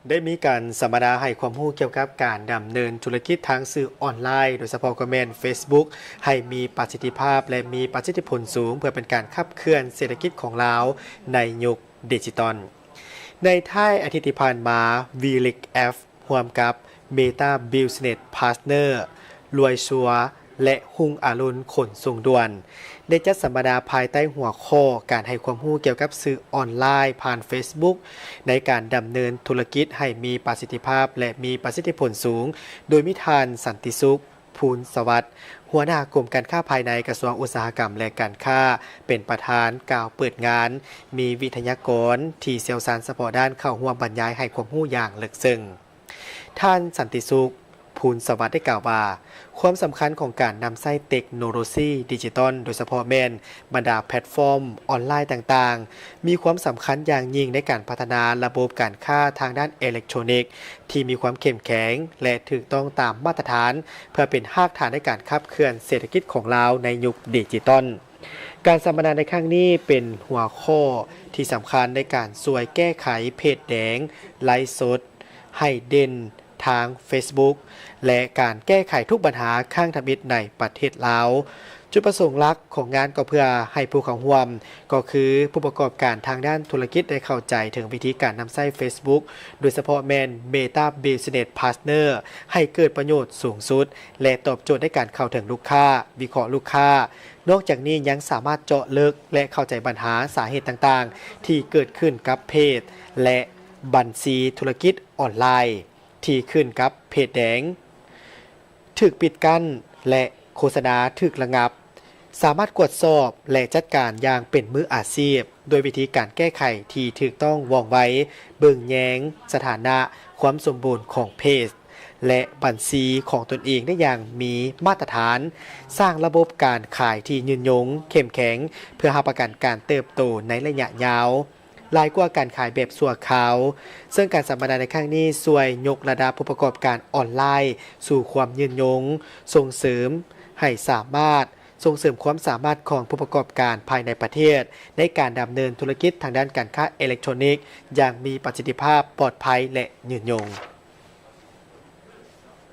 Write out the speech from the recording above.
ได้มีการสัมมนาให้ความรู้เกี่ยวกับการดำเนินธุรกิจทางสื่อออนไลน์โดยเฉพาะก็แม่น Facebook ให้มีประสิทธิภาพและมีประสิทธิผลสูงเพื่อเป็นการขับเคลื่อนเศรษฐกิจของลาวในยุคดิจิตอลในท้ายอาทิตย์ที่ผ่านมา VLIC-F ร่วมกับ Meta Business Partner รวยชัวและหุ่งอรุณขนส่งด่วนได้จัดสัมมนาภายใต้หัวข้อการให้ความรู้เกี่ยวกับสื่อออนไลน์ผ่าน Facebook ในการดำเนินธุรกิจให้มีประสิทธิภาพและมีประสิทธิผลสูงโดยมิทานสันติสุขภูลสวัสดิ์หัวหน้ากรมการค้าภายในกระทรวงอุตสาหกรรมและการค้าเป็นประธานกล่าวเปิดงานมีวิทยากรที่เชี่ยวชาญเฉพาะด้านเข้าร่วมบรรยายให้ความรู้อย่างลึกซึ้งท่านสันติสุขภูลสวัสดิ์ได้กล่าวว่าความสำคัญของการนำใช้เทคโนโลยีดิจิตอลโดยเฉพาะแม่นบรรดาแพลตฟอร์มออนไลน์ต่างๆมีความสำคัญอย่างยิ่งในการพัฒนาระบบการค้าทางด้านอิเล็กทรอนิกส์ที่มีความเข้มแข็งและถูกต้องตามมาตรฐานเพื่อเป็นรากฐานในการขับเคลื่อนเศรษฐกิจของลาวในยุคดิจิตอลการสัมมนาในครั้งนี้เป็นหัวข้อที่สำคัญในการช่วยแก้ไขเพจแดงไลฟ์สดให้เด่นทาง Facebook และการแก้ไขทุกปัญหาข้างทมิตในประเทศลาวจุดประสงค์หลักของงานก็เพื่อให้ผู้เข้าร่วมก็คือผู้ประกอบการทางด้านธุรกิจได้เข้าใจถึงวิธีการนำใช้ Facebook โดยเฉพาะแมน Meta Business Partner ให้เกิดประโยชน์สูงสุดและตอบโจทย์ในการเข้าถึงลูกค้าวิเคราะห์ลูกค้านอกจากนี้ยังสามารถเจาะลึกและเข้าใจปัญหาสาเหตุต่างๆที่เกิดขึ้นกับเพจและบัญชีธุรกิจออนไลน์ที่ขึ้นกับเพจแดงถูกปิดกั้นและโฆษณาถูกระงับสามารถกวดสอบและจัดการอย่างเป็นมืออาชีพโดยวิธีการแก้ไขที่ถูกต้องว่องไวเบิ่งแยงสถานะความสมบูรณ์ของเพจและบัญชีของตนเองได้อย่างมีมาตรฐานสร้างระบบการขายที่ยืนยงเข้มแข็งเพื่อรับประกันการเติบโตในระยะยาวหลายกว่าการขายแบบสัวขาวซึ่งการสัมมนาในครั้งนี้ช่วยยกระดับผู้ประกอบการออนไลน์สู่ความยืนยงส่งเสริมให้สามารถส่งเสริมความสามารถของผู้ประกอบการภายในประเทศในการดำเนินธุรกิจทางด้านการค้าอิเล็กทรอนิกส์อย่างมีประสิทธิภาพปลอดภัยและยืนยง